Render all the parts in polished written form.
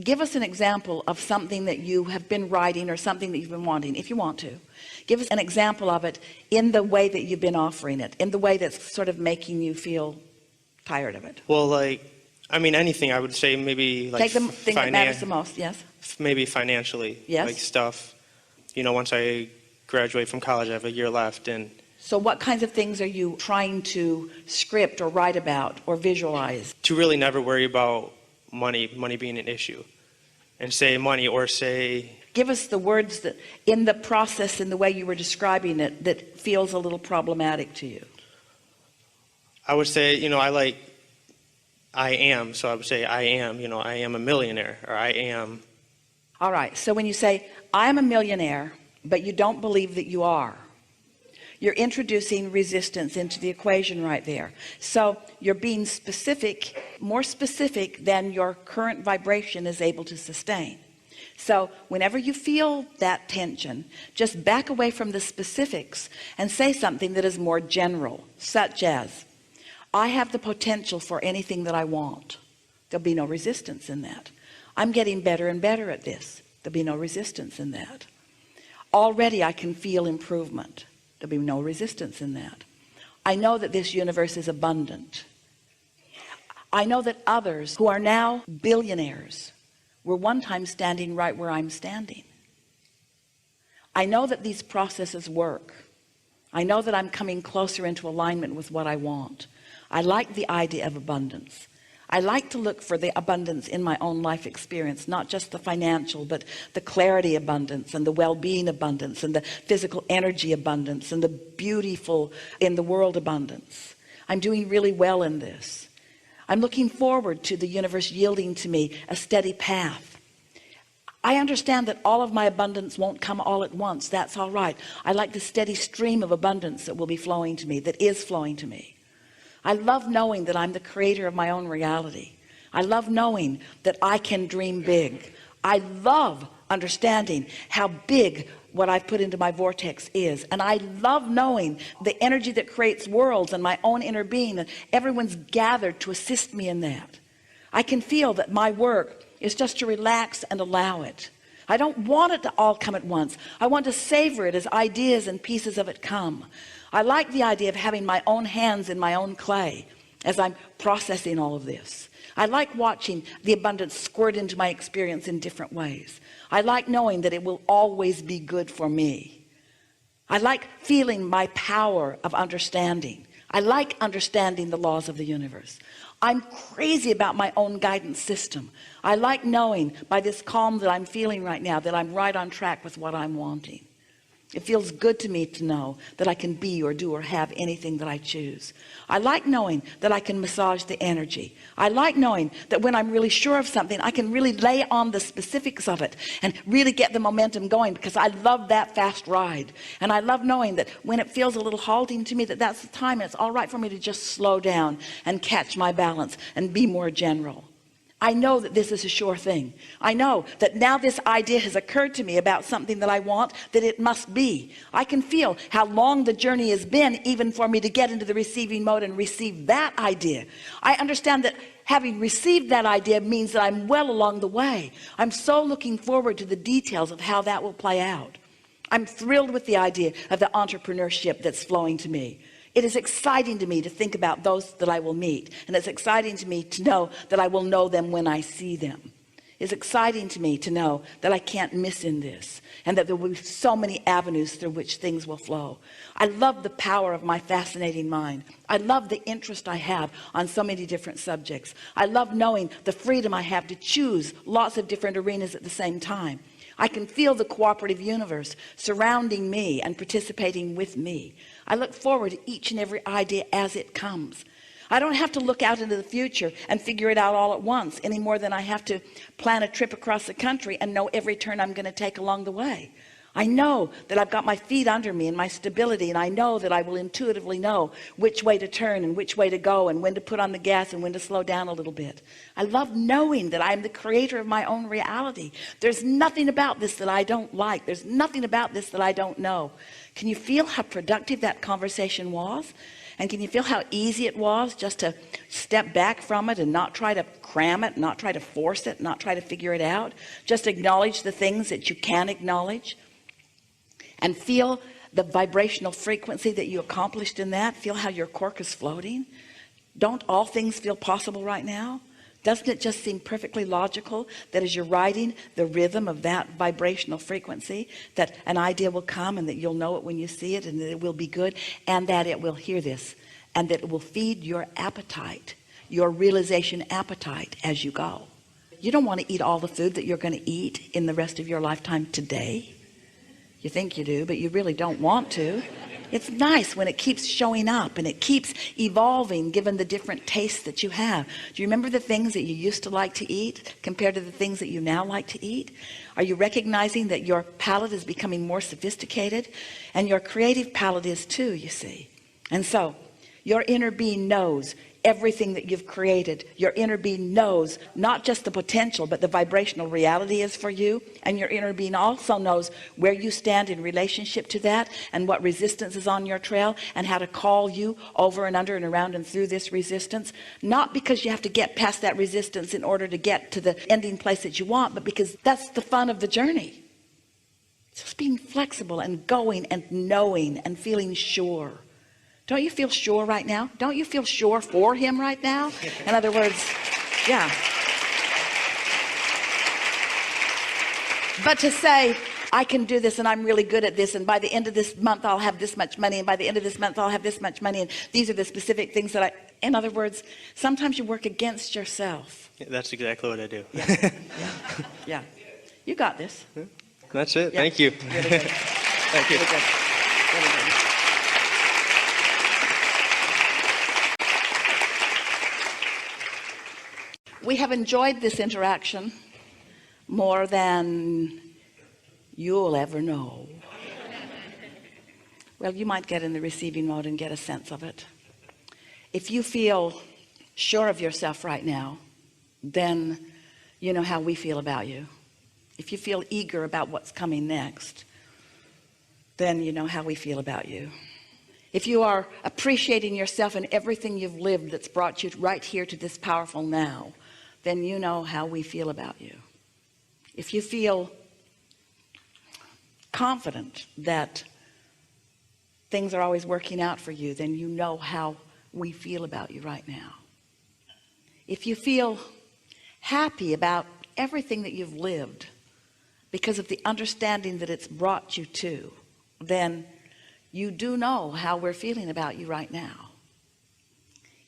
give us an example of something that you have been writing or something that you've been wanting. If you want to give us an example of it in the way that you've been offering it, in the way that's sort of making you feel tired of it. Well, like, I mean, anything. I would say maybe like take the thing that matters the most. Yes. Maybe financially. Yes. Like stuff, you know, once I graduate from college, I have a year left. And so what kinds of things are you trying to script or write about or visualize? To really never worry about money being an issue, and say money, or say, give us the words that in the process, in the way you were describing it, that feels a little problematic to you. I would say, you know, I am, so I would say I am, you know, I am a millionaire, or I am. All right, so when you say I am a millionaire, but you don't believe that you are, you're introducing resistance into the equation right there. So you're being specific, more specific than your current vibration is able to sustain. So whenever you feel that tension, just back away from the specifics and say something that is more general, such as, I have the potential for anything that I want. There'll be no resistance in that. I'm getting better and better at this. There'll be no resistance in that. Already I can feel improvement. There'll be no resistance in that. I know that this universe is abundant. I know that others who are now billionaires were one time standing right where I'm standing. I know that these processes work. I know that I'm coming closer into alignment with what I want. I like the idea of abundance. I like to look for the abundance in my own life experience, not just the financial, but the clarity abundance and the well-being abundance and the physical energy abundance and the beautiful in the world abundance. I'm doing really well in this. I'm looking forward to the universe yielding to me a steady path. I understand that all of my abundance won't come all at once. That's all right. I like the steady stream of abundance that will be flowing to me, that is flowing to me. I love knowing that I'm the creator of my own reality. I love knowing that I can dream big. I love understanding how big what I've put into my vortex is. And I love knowing the energy that creates worlds and my own inner being, and everyone's gathered to assist me in that. I can feel that my work is just to relax and allow it. I don't want it to all come at once. I want to savor it as ideas and pieces of it come. I like the idea of having my own hands in my own clay as I'm processing all of this. I like watching the abundance squirt into my experience in different ways. I like knowing that it will always be good for me. I like feeling my power of understanding. I like understanding the laws of the universe. I'm crazy about my own guidance system. I like knowing by this calm that I'm feeling right now that I'm right on track with what I'm wanting. It feels good to me to know that I can be or do or have anything that I choose. I like knowing that I can massage the energy. I like knowing that when I'm really sure of something, I can really lay on the specifics of it and really get the momentum going, because I love that fast ride. And I love knowing that when it feels a little halting to me, that's the time, and it's all right for me to just slow down and catch my balance and be more general. I know that this is a sure thing. I know that now this idea has occurred to me about something that I want, that it must be. I can feel how long the journey has been, even for me to get into the receiving mode and receive that idea. I understand that having received that idea means that I'm well along the way. I'm so looking forward to the details of how that will play out. I'm thrilled with the idea of the entrepreneurship that's flowing to me. It is exciting to me to think about those that I will meet. And it's exciting to me to know that I will know them when I see them. It's exciting to me to know that I can't miss in this, and that there will be so many avenues through which things will flow. I love the power of my fascinating mind. I love the interest I have on so many different subjects. I love knowing the freedom I have to choose lots of different arenas at the same time. I can feel the cooperative universe surrounding me and participating with me. I look forward to each and every idea as it comes. I don't have to look out into the future and figure it out all at once any more than I have to plan a trip across the country and know every turn I'm going to take along the way. I know that I've got my feet under me and my stability, and I know that I will intuitively know which way to turn and which way to go and when to put on the gas and when to slow down a little bit. I love knowing that I'm the creator of my own reality. There's nothing about this that I don't like. There's nothing about this that I don't know. Can you feel how productive that conversation was? And can you feel how easy it was just to step back from it and not try to cram it, not try to force it, not try to figure it out? Just acknowledge the things that you can acknowledge and feel the vibrational frequency that you accomplished in that. Feel how your cork is floating. Don't all things feel possible right now? Doesn't it just seem perfectly logical that as you're riding the rhythm of that vibrational frequency, that an idea will come and that you'll know it when you see it, and that it will be good, and that it will hear this, and that it will feed your appetite, your realization appetite as you go. You don't want to eat all the food that you're going to eat in the rest of your lifetime today. You think you do, but you really don't want to. It's nice when it keeps showing up and it keeps evolving given the different tastes that you have. Do you remember the things that you used to like to eat compared to the things that you now like to eat? Are you recognizing that your palate is becoming more sophisticated? And your creative palate is too, you see. And so your inner being knows everything that you've created. Your inner being knows not just the potential, but the vibrational reality is for you. And your inner being also knows where you stand in relationship to that, and what resistance is on your trail, and how to call you over and under and around and through this resistance. Not because you have to get past that resistance in order to get to the ending place that you want, but because that's the fun of the journey. It's just being flexible and going and knowing and feeling sure. Don't you feel sure right now? Don't you feel sure for him right now? In other words, yeah. But to say, I can do this and I'm really good at this, and by the end of this month I'll have this much money, and by the end of this month I'll have this much money, and these are the specific things that in other words, sometimes you work against yourself. Yeah, that's exactly what I do. Yeah. You got this. That's it. Yeah. Thank you. Really good. Thank you. Really good. Really good. We have enjoyed this interaction more than you'll ever know. Well, you might get in the receiving mode and get a sense of it. If you feel sure of yourself right now, then you know how we feel about you. If you feel eager about what's coming next, then you know how we feel about you. If you are appreciating yourself and everything you've lived that's brought you right here to this powerful now, then you know how we feel about you. If you feel confident that things are always working out for you, then you know how we feel about you right now. If you feel happy about everything that you've lived because of the understanding that it's brought you to, then you do know how we're feeling about you right now.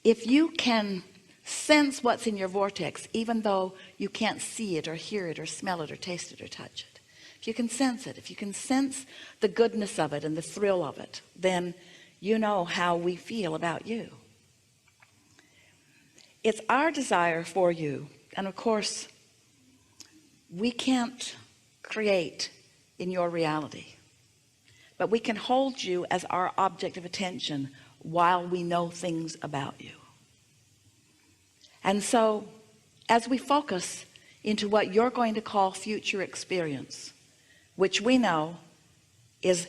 If you can sense what's in your vortex, even though you can't see it or hear it or smell it or taste it or touch it, if you can sense it, if you can sense the goodness of it and the thrill of it, then you know how we feel about you. It's our desire for you, and of course we can't create in your reality, but we can hold you as our object of attention while we know things about you. And so as we focus into what you're going to call future experience, which we know is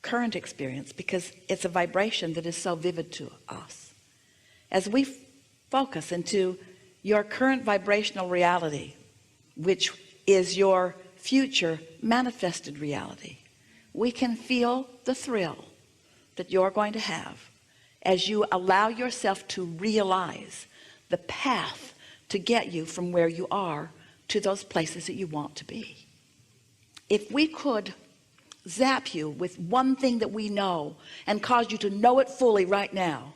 current experience because it's a vibration that is so vivid to us, as we focus into your current vibrational reality, which is your future manifested reality, we can feel the thrill that you're going to have as you allow yourself to realize the path to get you from where you are to those places that you want to be. If we could zap you with one thing that we know and cause you to know it fully right now,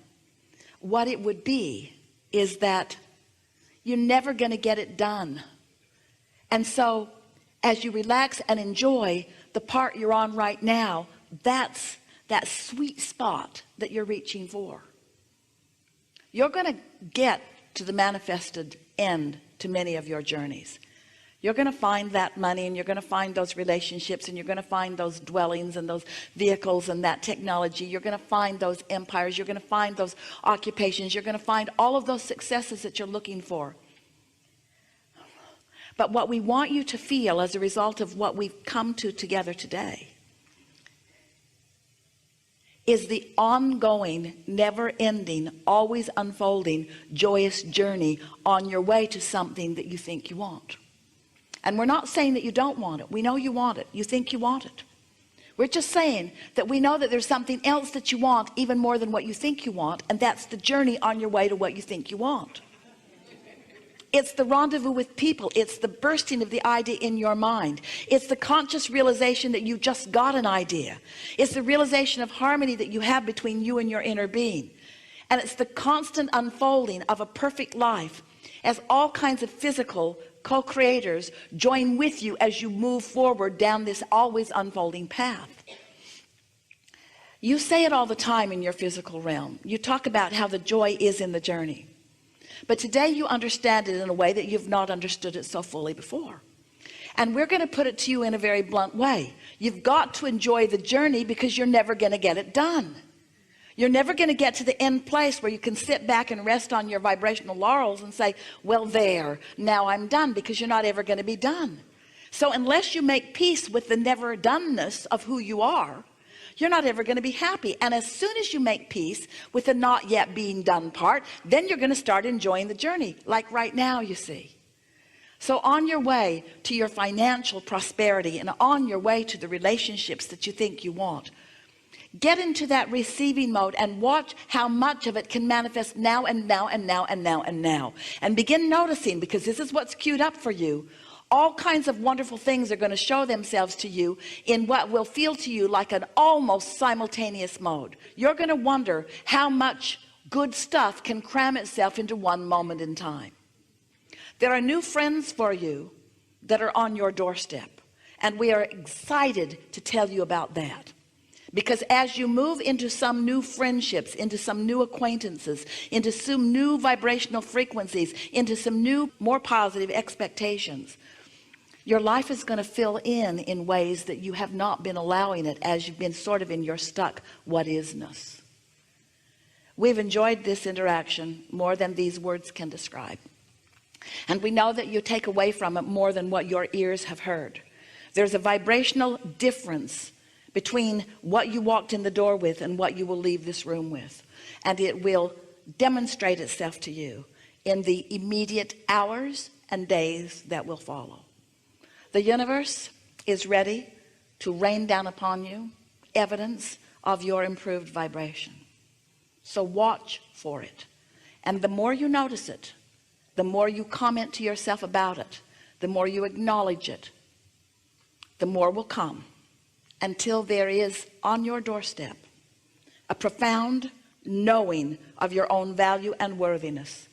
what it would be is that you're never going to get it done. And so as you relax and enjoy the part you're on right now, that's that sweet spot that you're reaching for. You're going to get to the manifested end to many of your journeys. You're going to find that money, and you're going to find those relationships, and you're going to find those dwellings and those vehicles and that technology. You're going to find those empires. You're going to find those occupations. You're going to find all of those successes that you're looking for. But what we want you to feel as a result of what we've come to together today is the ongoing, never-ending, always unfolding, joyous journey on your way to something that you think you want. And we're not saying that you don't want it. We know you want it. You think you want it. We're just saying that we know that there's something else that you want even more than what you think you want, and that's the journey on your way to what you think you want. It's the rendezvous with people. It's the bursting of the idea in your mind. It's the conscious realization that you just got an idea. It's the realization of harmony that you have between you and your inner being. And it's the constant unfolding of a perfect life as all kinds of physical co-creators join with you as you move forward down this always unfolding path. You say it all the time in your physical realm. You talk about how the joy is in the journey. But today you understand it in a way that you've not understood it so fully before. And we're going to put it to you in a very blunt way. You've got to enjoy the journey because you're never going to get it done. You're never going to get to the end place where you can sit back and rest on your vibrational laurels and say, well, there, now I'm done, because you're not ever going to be done. So unless you make peace with the never doneness of who you are, you're not ever going to be happy. And as soon as you make peace with the not yet being done part, then you're going to start enjoying the journey, like right now, you see. So on your way to your financial prosperity and on your way to the relationships that you think you want, get into that receiving mode and watch how much of it can manifest now and now and now and now and now. And begin noticing, because this is what's queued up for you. All kinds of wonderful things are going to show themselves to you in what will feel to you like an almost simultaneous mode. You're going to wonder how much good stuff can cram itself into one moment in time. There are new friends for you that are on your doorstep, and we are excited to tell you about that. Because as you move into some new friendships, into some new acquaintances, into some new vibrational frequencies, into some new, more positive expectations, your life is going to fill in ways that you have not been allowing it, as you've been sort of in your stuck what isness. We've enjoyed this interaction more than these words can describe. And we know that you take away from it more than what your ears have heard. There's a vibrational difference between what you walked in the door with and what you will leave this room with. And it will demonstrate itself to you in the immediate hours and days that will follow. The universe is ready to rain down upon you evidence of your improved vibration. So watch for it. And the more you notice it, the more you comment to yourself about it, the more you acknowledge it, the more will come, until there is on your doorstep a profound knowing of your own value and worthiness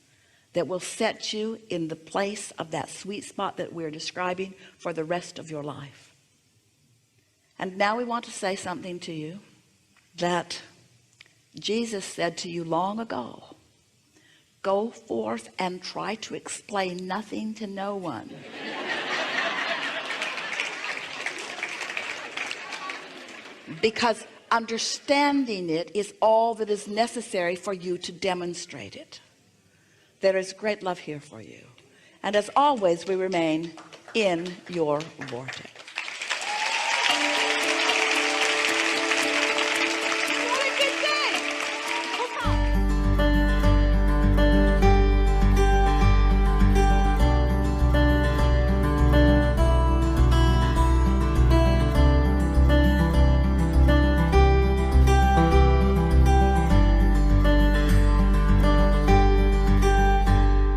that will set you in the place of that sweet spot that we're describing for the rest of your life. And now we want to say something to you that Jesus said to you long ago. Go forth and try to explain nothing to no one. Because understanding it is all that is necessary for you to demonstrate it. There is great love here for you. And as always, we remain in your vortex.